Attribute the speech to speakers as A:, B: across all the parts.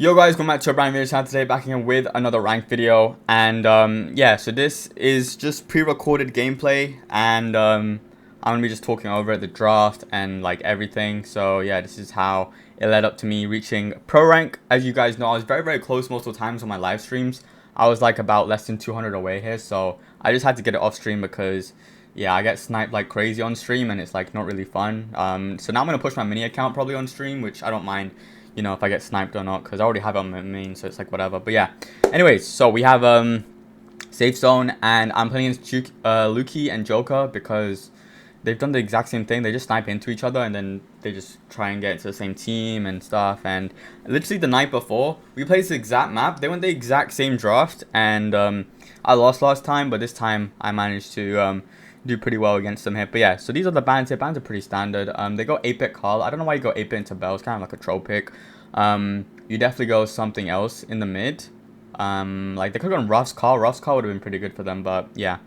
A: Yo guys, welcome back to a brand new video channel today, back again with another ranked video. And yeah, so this is just pre-recorded gameplay, and I'm gonna be just talking over the draft and like everything. So yeah, this is how it led up to me reaching pro rank. As you guys know, I was very close most of the times on my live streams. I was like about less than 200 away here, so I just had to get it off stream because yeah, I get sniped like crazy on stream and it's like not really fun. So now I'm gonna push my mini account probably on stream, which I don't mind, you know, if I get sniped or not, because I already have it on my main, so it's like whatever. But yeah, anyways, so we have safe zone, and I'm playing against Luki and Joker because they've done the exact same thing. They just snipe into each other and then they just try and get into the same team and stuff. And literally the night before, we played the exact map. They went the exact same draft, and I lost last time, but this time I managed to do pretty well against them here. But yeah, so these are the bans here. Bans are pretty standard. They go 8-bit Carl. I don't know why you go 8-bit into Bell. It's kind of like a troll pick. You definitely go something else in the mid. Like they could have gone Ruff's Carl. Ruff's Carl would have been pretty good for them, but yeah.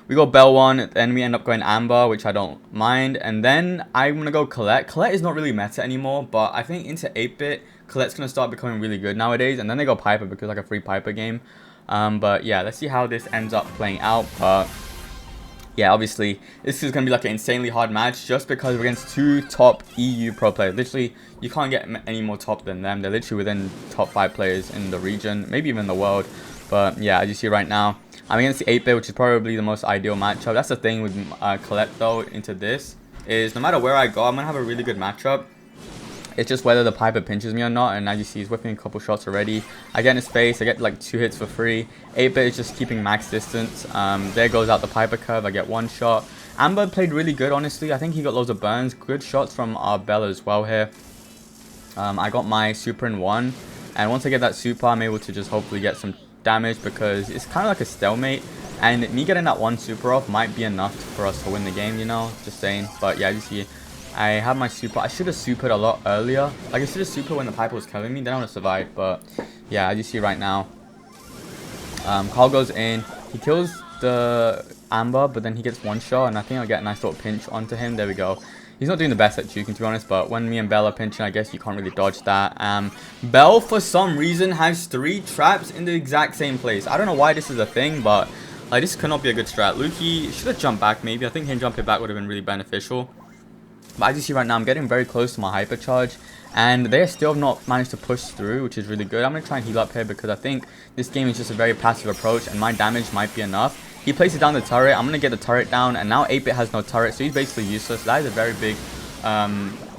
A: We go Bell 1, then we end up going Amber, which I don't mind. And then I'm going to go Colette. Colette is not really meta anymore, but I think into 8-bit, Colette's going to start becoming really good nowadays. And then they go Piper because like a free Piper game. But yeah, let's see how this ends up playing out. But yeah, obviously, this is going to be like an insanely hard match just because we're against two top EU pro players. Literally, you can't get any more top than them. They're literally within top 5 players in the region, maybe even the world. But yeah, as you see right now, I'm against the 8-bit, which is probably the most ideal matchup. That's the thing with Colette, though, into this, is no matter where I go, I'm going to have a really good matchup. It's just whether the Piper pinches me or not, and as you see, he's whipping a couple shots already. I get in his face, I get like 2 hits for free. 8-bit is just keeping max distance. There goes out the Piper curve, I get 1 shot. Amber played really good, honestly. I think he got loads of burns. Good shots from our Bella as well here. I got my super in 1, and once I get that super, I'm able to just hopefully get some damage because it's kind of like a stalemate. And me getting that 1 super off might be enough for us to win the game, you know, just saying. But yeah, as you see, I have my super. I should have supered a lot earlier. Like I should have supered when the Piper was killing me. Then I would have survived. But yeah, as you see right now, Carl goes in. He kills the Amber, but then he gets 1 shot, and I think I'll get a nice little pinch onto him. There we go. He's not doing the best at juking, to be honest, but when me and Belle are pinching, I guess you can't really dodge that. Belle, for some reason, has 3 traps in the exact same place. I don't know why this is a thing, but like this cannot be a good strat. Luki should have jumped back, maybe. I think him jumping back would have been really beneficial. But as you see right now, I'm getting very close to my hypercharge, and they still have not managed to push through, which is really good. I'm going to try and heal up here because I think this game is just a very passive approach, and my damage might be enough. He places down the turret. I'm going to get the turret down, and now 8-bit has no turret, so he's basically useless. That is a very big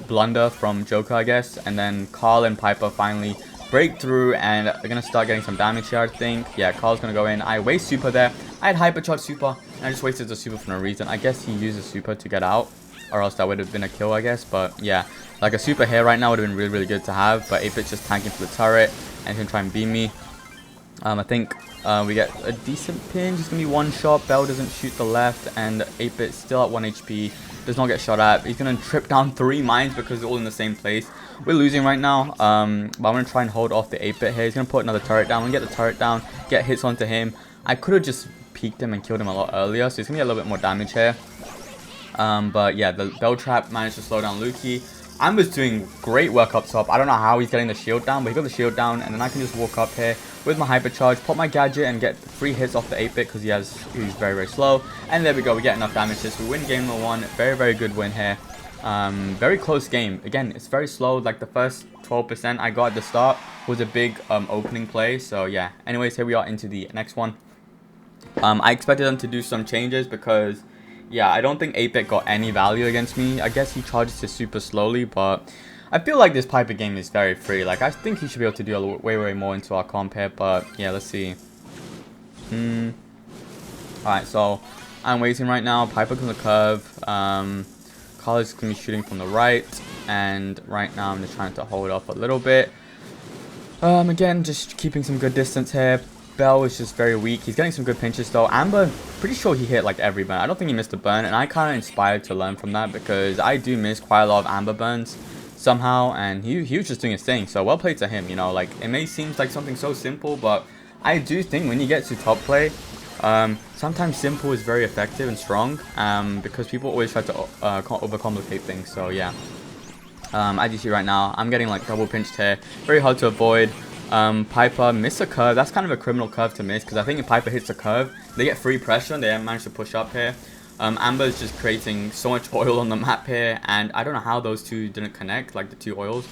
A: blunder from Joker, I guess. And then Carl and Piper finally break through, and they're going to start getting some damage here, I think. Yeah, Carl's going to go in. I waste super there. I had hypercharge super, and I just wasted the super for no reason. I guess he used the super to get out, or else that would have been a kill, I guess. But yeah, like a super here right now would have been really good to have, but 8-bit's just tanking for the turret and can try and beat me. I think we get a decent pinch. It's gonna be 1 shot. Bell doesn't shoot the left, and 8-bit still at 1 HP, does not get shot at. He's gonna trip down 3 mines because they're all in the same place. We're losing right now, but I'm gonna try and hold off the 8-bit here. He's gonna put another turret down. I'm gonna get the turret down, get hits onto him. I could have just peeked him and killed him a lot earlier, so he's gonna get a little bit more damage here. But yeah, the Bell trap managed to slow down Luki. Amber's doing great work up top. I don't know how he's getting the shield down, but he got the shield down, and then I can just walk up here with my hypercharge, pop my gadget, and get 3 hits off the 8-bit because he's very slow. And there we go, we get enough damage here, so we win game number 1. Very good win here. Very close game. Again, it's very slow. Like the first 12% I got at the start was a big opening play. So yeah, anyways, here we are into the next one. I expected them to do some changes because yeah, I don't think 8-bit got any value against me. I guess he charges his super slowly, but I feel like this Piper game is very free. Like, I think he should be able to do way more into our comp here, but yeah, let's see. Alright, so I'm waiting right now. Piper on the curve. Carl is going to be shooting from the right, and right now I'm just trying to hold off a little bit. Again, just keeping some good distance here. Bell is just very weak. He's getting some good pinches though. Amber, pretty sure he hit like every burn. I don't think he missed a burn, and I kind of inspired to learn from that because I do miss quite a lot of Amber burns somehow, and he was just doing his thing. So well played to him, you know. Like, it may seem like something so simple, but I do think when you get to top play, sometimes simple is very effective and strong, because people always try to overcomplicate things. So yeah, As you see right now, I'm getting like double pinched here. Very hard to avoid. Piper missed a curve. That's kind of a criminal curve to miss, because I think if Piper hits a curve, they get free pressure and they manage to push up here. Amber is just creating so much oil on the map here, and I don't know how those two didn't connect, like the two oils.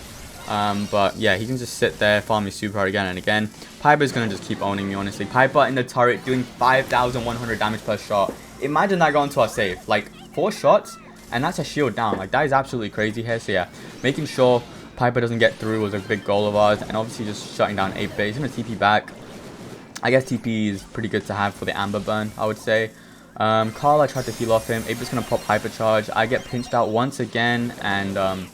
A: But yeah, he can just sit there, farm me super hard again and again. Piper's gonna just keep owning me, honestly. Piper in the turret doing 5,100 damage per shot. Imagine that going to our save. Like 4 shots, and that's a shield down. Like that is absolutely crazy here. So yeah, making sure Piper doesn't get through was a big goal of ours, and obviously just shutting down 8-bit. He's gonna TP back. I guess TP is pretty good to have for the Amber burn, I would say. Carl, I tried to heal off him. 8-bit's gonna pop Hyper Charge. I get pinched out once again, and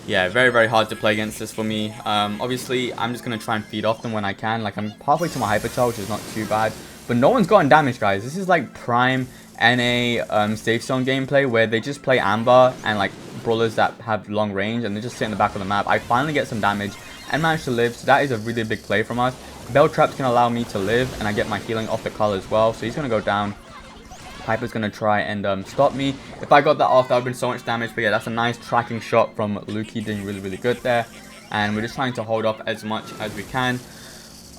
A: yeah, very, very hard to play against this for me. Obviously, I'm just gonna try and feed off them when I can. Like, I'm halfway to my Hyper Charge, which is not too bad. But no one's gotten damage, guys. This is like prime NA safe zone gameplay, where they just play Amber and like brawlers that have long range, and they just sit in the back of the map. I finally get some damage and manage to live, so that is a really big play from us. Bell Trap's gonna allow me to live, and I get my healing off the Carl as well, so he's gonna go down. Piper's going to try and stop me. If I got that off, that would have been so much damage. But yeah, that's a nice tracking shot from Lukey, doing really, really good there. And we're just trying to hold up as much as we can.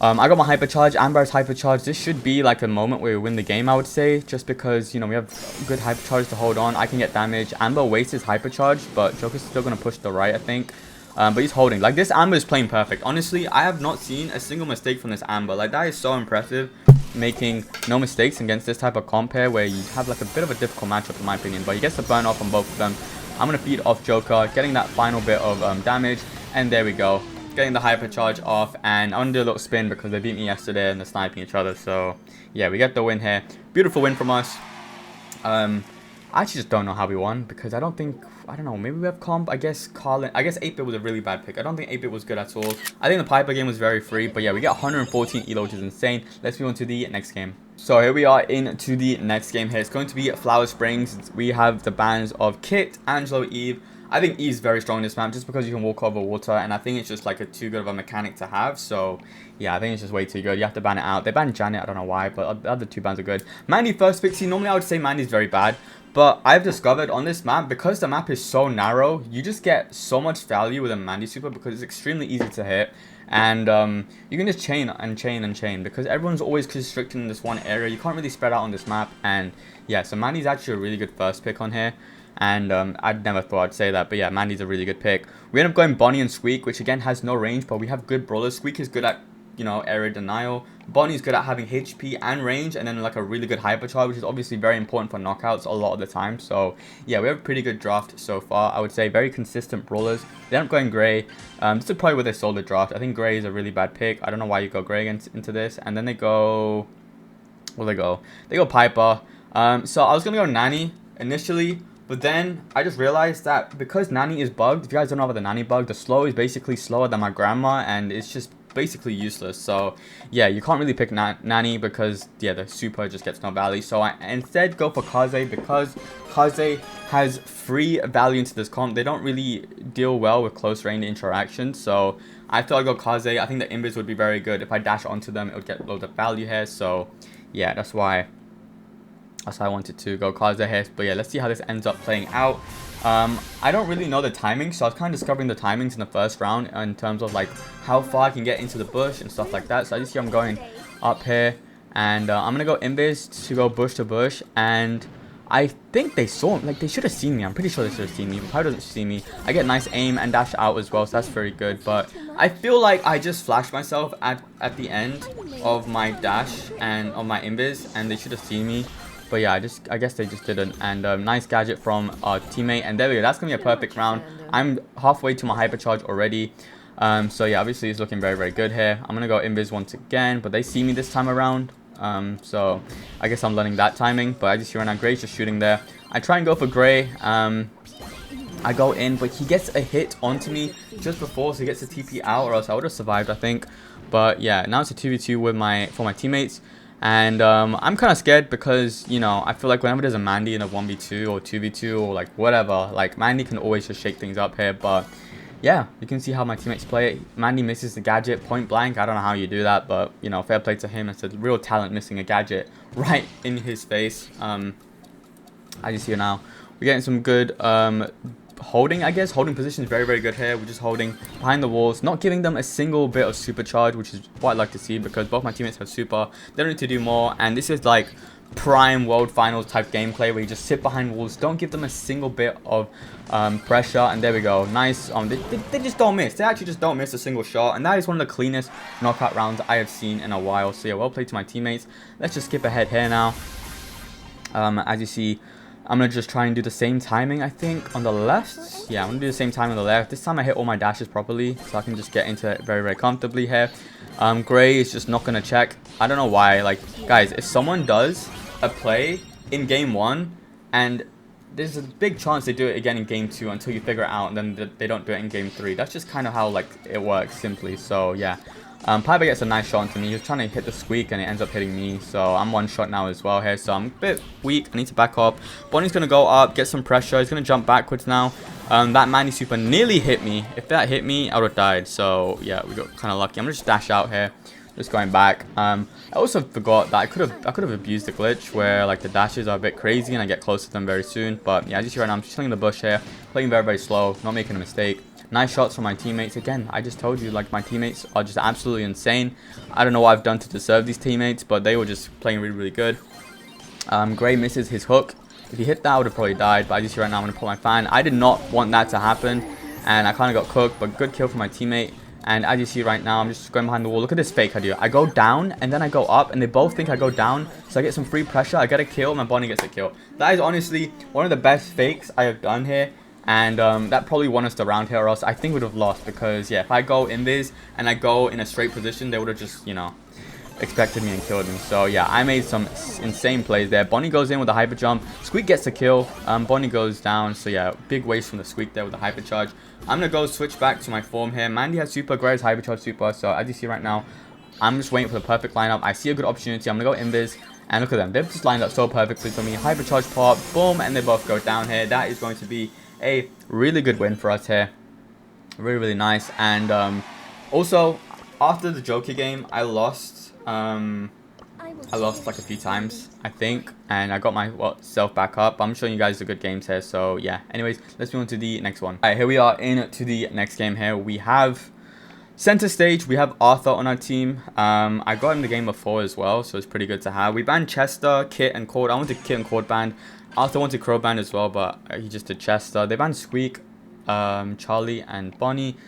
A: I got my Hyper Charge. Amber has Hyper Charge. This should be like a moment where we win the game, I would say. Just because, you know, we have good Hyper Charge to hold on. I can get damage. Amber wastes his Hyper Charge, but Joker's still going to push the right, I think. But he's holding. Like, this Amber is playing perfect. Honestly, I have not seen a single mistake from this Amber. Like, that is so impressive. Making no mistakes against this type of comp here, where you have like a bit of a difficult matchup in my opinion. But he gets the burn off on both of them. I'm going to feed off Joker, getting that final bit of damage. And there we go. Getting the Hyper Charge off. And I'm going to do a little spin because they beat me yesterday and they're sniping each other. So, yeah, we get the win here. Beautiful win from us. I actually just don't know how we won, because I don't know, maybe we have comp. I guess 8-bit was a really bad pick. I don't think 8-bit was good at all. I think the Piper game was very free, but yeah, we get 114 elo, which is insane. Let's move on to the next game. So here we are into the next game here. It's going to be Flower Springs. We have the bans of Kit, Angelo, Eve. I think Eve's very strong in this map, just because you can walk over water, and I think it's just like too good of a mechanic to have. So yeah, I think it's just way too good. You have to ban it out. They banned Janet, I don't know why, but the other two bans are good. Mandy first pick. See, normally I would say Mandy's very bad, but I've discovered on this map, because the map is so narrow, you just get so much value with a Mandy super, because it's extremely easy to hit. And you can just chain and chain and chain, because everyone's always constricted in this one area. You can't really spread out on this map. And yeah, so Mandy's actually a really good first pick on here. And I'd never thought I'd say that, but yeah, Mandy's a really good pick. We end up going Bonnie and Squeak, which again has no range, but we have good brawlers. Squeak is good at, you know, area denial. Bonnie's good at having HP and range, and then like a really good Hyper Charge, which is obviously very important for knockouts a lot of the time. So yeah, we have a pretty good draft so far, I would say. Very consistent brawlers. They end up going Gray. This is probably where they sold the draft. I think Gray is a really bad pick. I don't know why you go Gray into this. And then they go, where they go? They go Piper. So I was gonna go Nanny initially, but then I just realized that because Nanny is bugged, if you guys don't know about the Nanny bug, the slow is basically slower than my grandma, and it's just basically useless. So yeah, you can't really pick Nanny, because yeah, the super just gets no value. So I instead go for Kaze, because Kaze has free value into this comp. They don't really deal well with close range interactions, so I thought I'd go Kaze. I think the invis would be very good. If I dash onto them, it would get loads of value here. So yeah, that's why I wanted to go Kaze here. But yeah, let's see how this ends up playing out. I don't really know the timing, so I was kind of discovering the timings in the first round in terms of like how far I can get into the bush and stuff like that. So I just see I'm going up here, and I'm gonna go invis to go bush to bush, and I think they saw him. Like, they should have seen me. I'm pretty sure they should have seen me, but probably doesn't see me. I get nice aim and dash out as well, so that's very good. But I feel like I just flashed myself at the end of my dash and of my invis, and they should have seen me. But yeah, I guess they just didn't. And nice gadget from our teammate. And there we go. That's going to be a perfect round. I'm halfway to my Hyper Charge already. So yeah, obviously it's looking very, very good here. I'm going to go invis once again. But they see me this time around. So I guess I'm learning that timing. But I just see right now Gray's just shooting there. I try and go for Gray. I go in, but he gets a hit onto me just before. So he gets a TP out, or else I would have survived, I think. But yeah, now it's a 2v2 for my teammates. And I'm kind of scared, because, you know, I feel like whenever there's a Mandy in a 1v2 or 2v2 or like whatever, like Mandy can always just shake things up here. But yeah, you can see how my teammates play it. Mandy misses the gadget point blank. I don't know how you do that, but, you know, fair play to him. It's a real talent, missing a gadget right in his face. As you see now, we're getting some good holding, I guess. Holding position is very, very good here. We're just holding behind the walls, not giving them a single bit of supercharge, which is what I'd like to see because both my teammates have super. They don't need to do more, and this is like prime world finals type gameplay where you just sit behind walls, don't give them a single bit of pressure, and there we go. Nice. They just don't miss. They actually just don't miss a single shot, and that is one of the cleanest knockout rounds I have seen in a while. So yeah, well played to my teammates. Let's just skip ahead here now. As you see, I'm going to just try and do the same timing, I think, on the left. Yeah, I'm going to do the same time on the left. This time I hit all my dashes properly, so I can just get into it very, very comfortably here. Gray is just not going to check. I don't know why. Like, guys, if someone does a play in game 1, and there's a big chance they do it again in game 2 until you figure it out, and then they don't do it in game 3. That's just kind of how, like, it works, simply. So, yeah. Piper gets a nice shot onto me. He was trying to hit the squeak and it ends up hitting me. So I'm one shot now as well here. So I'm a bit weak. I need to back up. Bonnie's going to go up, get some pressure. He's going to jump backwards now. That Manny super nearly hit me. If that hit me, I would have died. So yeah, we got kind of lucky. I'm going to just dash out here. Just going back. I also forgot that I could have abused the glitch where like the dashes are a bit crazy and I get close to them very soon. But yeah, as you see right now, I'm just chilling in the bush here. Playing very, very slow. Not making a mistake. Nice shots from my teammates. Again, I just told you, like, my teammates are just absolutely insane. I don't know what I've done to deserve these teammates, but they were just playing really, really good. Gray misses his hook. If he hit that, I would have probably died. But as you see right now, I'm going to pull my fan. I did not want that to happen, and I kind of got cooked, but good kill from my teammate. And as you see right now, I'm just going behind the wall. Look at this fake I do. I go down, and then I go up, and they both think I go down. So I get some free pressure. I get a kill, and my Bonnie gets a kill. That is honestly one of the best fakes I have done here. And that probably won us the round here, or else I think we'd have lost. Because, yeah, if I go in this and I go in a straight position, they would have just, you know, expected me and killed me. So, yeah, I made some insane plays there. Bonnie goes in with a hyper jump. Squeak gets the kill. Bonnie goes down. So, yeah, big waste from the Squeak there with the hyper charge. I'm going to go switch back to my form here. Mandy has super. Gray has hyper charge super. So, as you see right now, I'm just waiting for the perfect lineup. I see a good opportunity. I'm going to go invis. And look at them. They've just lined up so perfectly for me. Hyper charge pop. Boom. And they both go down here. That is going to be a really good win for us here. Really, really nice. And also, after the Joker game, I lost like a few times, I think, and I got my self back up. I'm showing you guys the good games here. So yeah, anyways, let's move on to the next one. All right, here we are into the next game here. We have center stage. We have Arthur on our team. I got him the game before as well, so it's pretty good to have. We banned Chester, Kit, and Cord. I wanted Kit and Cord banned. Arthur wanted Crow banned as well, but he just did Chester. They banned Squeak, Charlie, and Bonnie.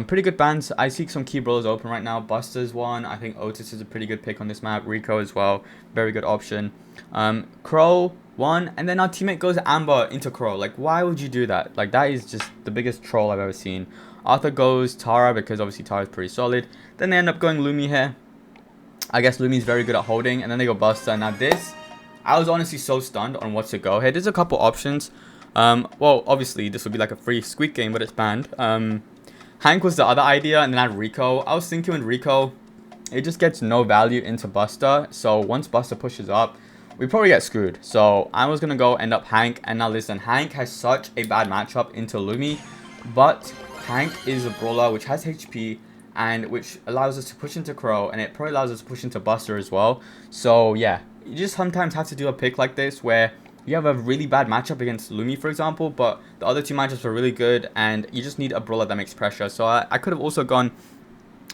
A: Pretty good bans. I see some key brawlers open right now. Buster's one. I think Otis is a pretty good pick on this map. Rico as well. Very good option. Crow one, and then our teammate goes Amber into Crow. Like, why would you do that? Like, that is just the biggest troll I've ever seen. Arthur goes Tara because obviously Tara's pretty solid. Then they end up going Lumi here. I guess Lumi's very good at holding, and then they go Buster. Now this, I was honestly so stunned on what to go here. There's a couple options. Well, obviously this would be like a free Squeak game, but it's banned. Hank was the other idea, and then I had Rico. I was thinking with Rico, it just gets no value into Buster. So once Buster pushes up, we probably get screwed. So I was gonna go end up Hank. And now listen, Hank has such a bad matchup into Lumi, but Hank is a brawler which has HP and which allows us to push into Crow, and it probably allows us to push into Buster as well. So yeah, you just sometimes have to do a pick like this where you have a really bad matchup against Lumi, for example, but the other two matchups are really good, and you just need a brawler that makes pressure. So I could have also gone,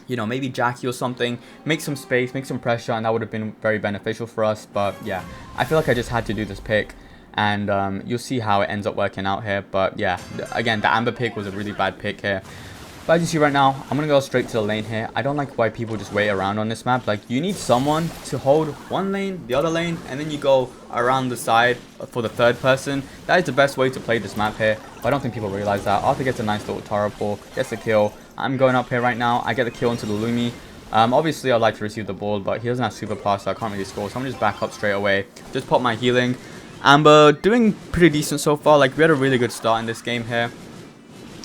A: you know, maybe Jackie or something, make some space, make some pressure, and that would have been very beneficial for us. But yeah, I feel like I just had to do this pick, and you'll see how it ends up working out here. But yeah, again, the Amber pick was a really bad pick here. But as you see right now, I'm going to go straight to the lane here. I don't like why people just wait around on this map. Like, you need someone to hold one lane, the other lane, and then you go around the side for the third person. That is the best way to play this map here. But I don't think people realize that. Arthur gets a nice little Tara pull, gets the kill. I'm going up here right now. I get the kill into the Lumi. Obviously, I'd like to receive the ball, but he doesn't have super pass, so I can't really score. So I'm going to just back up straight away. Just pop my healing. Amber doing pretty decent so far. Like, we had a really good start in this game here.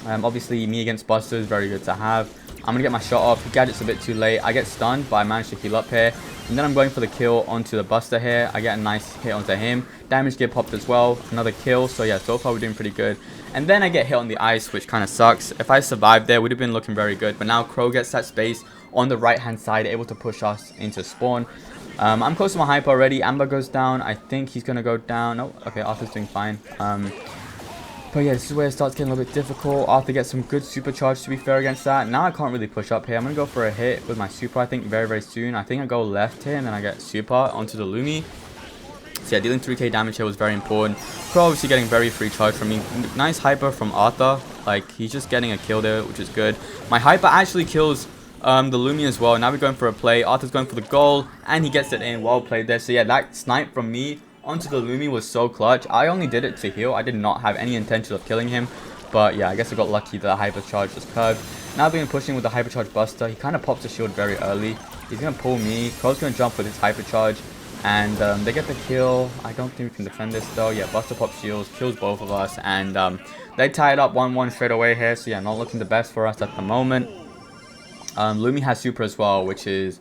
A: Obviously, me against Buster is very good to have. I'm going to get my shot off. Gadget's a bit too late. I get stunned, but I managed to heal up here. And then I'm going for the kill onto the Buster here. I get a nice hit onto him. Damage get popped as well. Another kill. So yeah, so far we're doing pretty good. And then I get hit on the ice, which kind of sucks. If I survived there, would have been looking very good. But now Crow gets that space on the right-hand side, able to push us into spawn. I'm close to my hyper already. Amber goes down. I think he's going to go down. Oh, okay, Arthur's doing fine. But yeah, this is where it starts getting a little bit difficult. Arthur gets some good supercharge, to be fair, against that. Now I can't really push up here. I'm going to go for a hit with my super, I think, very, very soon. I think I go left here, and then I get super onto the Lumi. So yeah, dealing 3k damage here was very important. Crow obviously getting very free charge from me. Nice hyper from Arthur. Like, he's just getting a kill there, which is good. My hyper actually kills the Lumi as well. Now we're going for a play. Arthur's going for the goal, and he gets it in. Well played there. So yeah, that snipe from me onto the Lumi was so clutch. I only did it to heal. I did not have any intention of killing him. But yeah, I guess I got lucky that the hypercharge was curved. Now being pushing with the hypercharge buster, he kind of pops the shield very early. He's going to pull me. Crow's going to jump with his hypercharge. And they get the kill. I don't think we can defend this though. Yeah, buster pops shields, kills both of us. And they tie it up 1-1 straight away here. So yeah, not looking the best for us at the moment. Lumi has super as well, which is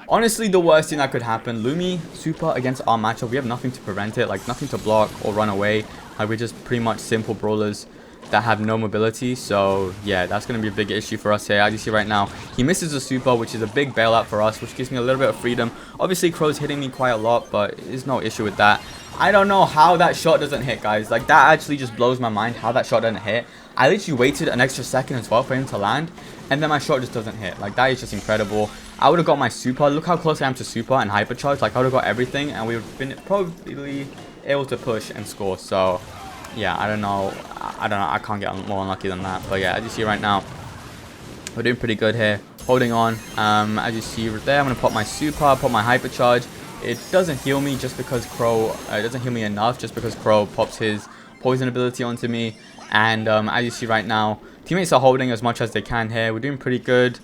A: honestly the worst thing that could happen. Lumi super against our matchup, we have nothing to prevent it, like nothing to block or run away. Like, we're just pretty much simple brawlers that have no mobility. So yeah, that's going to be a big issue for us here. As you see right now, he misses the super, which is a big bailout for us, which gives me a little bit of freedom. Obviously Crow's hitting me quite a lot, but there's no issue with that. I don't know how that shot doesn't hit, guys. Like, that actually just blows my mind how that shot doesn't hit. I literally waited an extra second as well for him to land, and then my shot just doesn't hit. Like, that is just incredible. I would have got my super. Look how close I am to super and hypercharge. Like, I would have got everything, and we would have been probably able to push and score. So yeah, I don't know. I can't get more unlucky than that. But yeah, as you see right now, we're doing pretty good here, holding on. As you see right there, I'm gonna pop my super, pop my hypercharge. It doesn't heal me just because Crow, it doesn't heal me enough just because Crow pops his poison ability onto me. And as you see right now, teammates are holding as much as they can here. We're doing pretty good.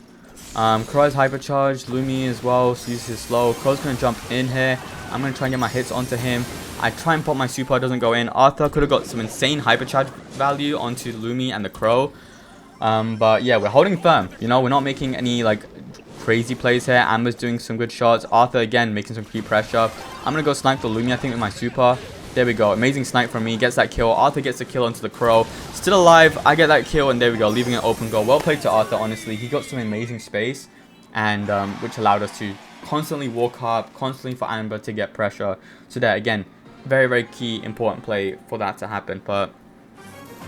A: Crow has hypercharge, Lumi as well, so uses his slow. Crow's gonna jump in here. I'm gonna try and get my hits onto him. I try and pop my super, it doesn't go in. Arthur could have got some insane hypercharge value onto Lumi and the Crow. But yeah, we're holding firm. You know, we're not making any like crazy plays here. Amber's doing some good shots. Arthur again making some creep pressure. I'm gonna go snipe the Lumi, I think, with my super. There we go. Amazing snipe from me. Gets that kill. Arthur gets the kill onto the Crow. Still alive. I get that kill, and there we go. Leaving an open goal. Well played to Arthur, honestly. He got some amazing space, and which allowed us to constantly walk up, constantly for Amber to get pressure. So there, again, very, very key, important play for that to happen. But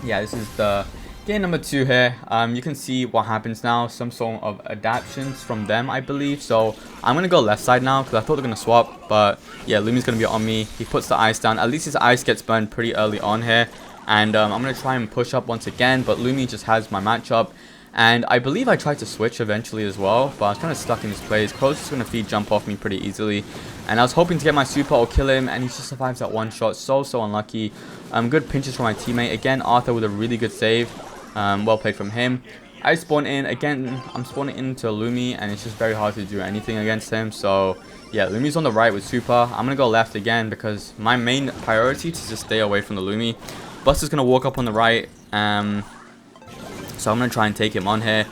A: yeah, this is the game number 2 here. You can see what happens now. Some sort of adaptations from them, I believe. So I'm going to go left side now because I thought they were going to swap. But yeah, Lumi's going to be on me. He puts the ice down. At least his ice gets burned pretty early on here. And I'm going to try and push up once again. But Lumi just has my matchup. And I believe I tried to switch eventually as well, but I was kind of stuck in his plays. Crow's just going to feed jump off me pretty easily. And I was hoping to get my super or kill him, and he just survives that one shot. So unlucky. Good pinches from my teammate. Again, Arthur with a really good save. Well played from him. I spawn in. Again, I'm spawning into Lumi, and it's just very hard to do anything against him. So yeah, Lumi's on the right with super. I'm going to go left again because my main priority is to just stay away from the Lumi. Buster's going to walk up on the right. So I'm going to try and take him on here.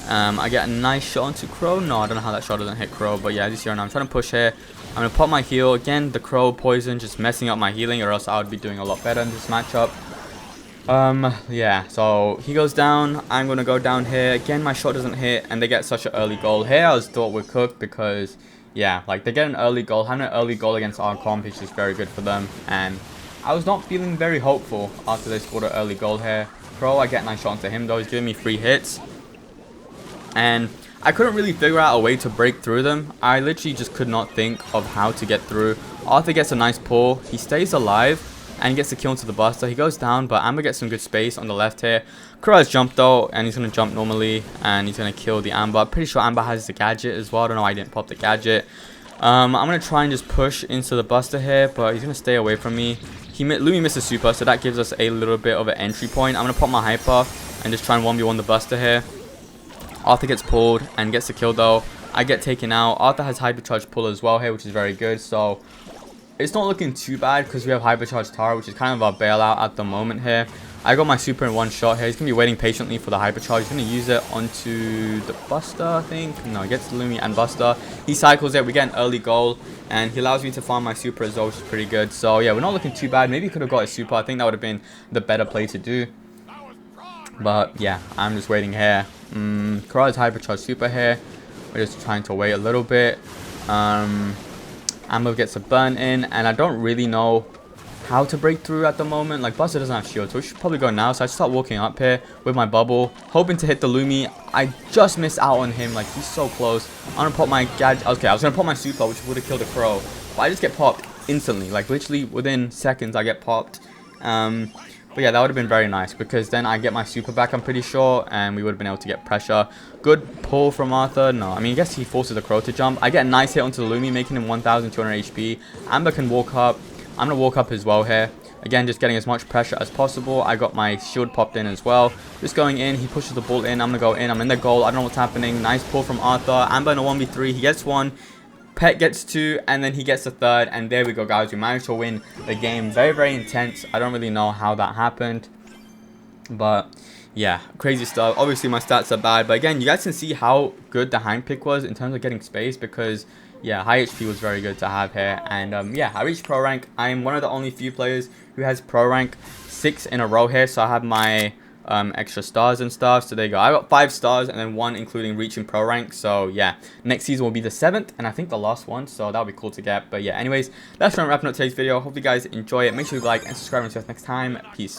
A: I get a nice shot onto Crow. No, I don't know how that shot doesn't hit Crow. But yeah, as you see right now, I'm trying to push here. I'm going to pop my heal. Again, the Crow poison just messing up my healing, or else I would be doing a lot better in this matchup. Yeah, so he goes down. I'm going to go down here. Again, my shot doesn't hit, and they get such an early goal. Here, I was thought we're cooked because, yeah, like they get an early goal. Having an early goal against our comp is just very good for them. And I was not feeling very hopeful after they scored an early goal here. Crow, I get a nice shot onto him though. He's giving me 3 hits. And I couldn't really figure out a way to break through them. I literally just could not think of how to get through. Arthur gets a nice pull. He stays alive and gets the kill into the buster. He goes down, but Amber gets some good space on the left here. Crow has jumped though, and he's going to jump normally, and he's going to kill the Amber. I'm pretty sure Amber has the gadget as well. I don't know why I didn't pop the gadget. I'm going to try and just push into the buster here, but he's going to stay away from me. Lumi misses super, so that gives us a little bit of an entry point. I'm going to pop my hyper and just try and 1v1 the buster here. Arthur gets pulled and gets the kill though. I get taken out. Arthur has hypercharge pull as well here, which is very good. So it's not looking too bad because we have hypercharge Tara, which is kind of our bailout at the moment here. I got my super in one shot here. He's going to be waiting patiently for the hypercharge. He's going to use it onto the buster, I think. No, he gets Lumi and buster. He cycles it. We get an early goal. And he allows me to farm my super as well, which is pretty good. So yeah, we're not looking too bad. Maybe he could have got a super. I think that would have been the better play to do. But yeah, I'm just waiting here. Crow has hypercharge super here. We're just trying to wait a little bit. Amber gets a burn in. And I don't really know how to break through at the moment. Like, Buster doesn't have shield, so we should probably go now. So I start walking up here with my bubble, hoping to hit the Lumi. I just missed out on him. Like, he's so close. I'm gonna pop my gadget. Okay, I was gonna pop my super, which would have killed a crow, but I just get popped instantly. Like, literally within seconds I get popped. But yeah, that would have been very nice, because then I get my super back, I'm pretty sure, and we would have been able to get pressure. Good pull from Arthur. No, I mean, I guess he forces the crow to jump. I get a nice hit onto the Lumi, making him 1200 HP. Amber can walk up. I'm going to walk up as well here. Again, just getting as much pressure as possible. I got my shield popped in as well. Just going in. He pushes the ball in. I'm going to go in. I'm in the goal. I don't know what's happening. Nice pull from Arthur. Amber in a 1v3. He gets one. Pet gets two, and then he gets the third, and there we go, guys. We managed to win the game. Very, very intense. I don't really know how that happened, but yeah, crazy stuff. Obviously, my stats are bad, but again, you guys can see how good the hang pick was in terms of getting space, because yeah, high HP was very good to have here. And yeah, I reached pro rank. I'm one of the only few players who has pro rank 6 in a row here, so I have my extra stars and stuff. So there you go, I got 5 stars and then 1 including reaching pro rank. So yeah, next season will be the 7th and I think the last one, so that'll be cool to get. But yeah, anyways, that's wrapping up today's video. Hope you guys enjoy it. Make sure you like and subscribe, and see you guys next time. Peace.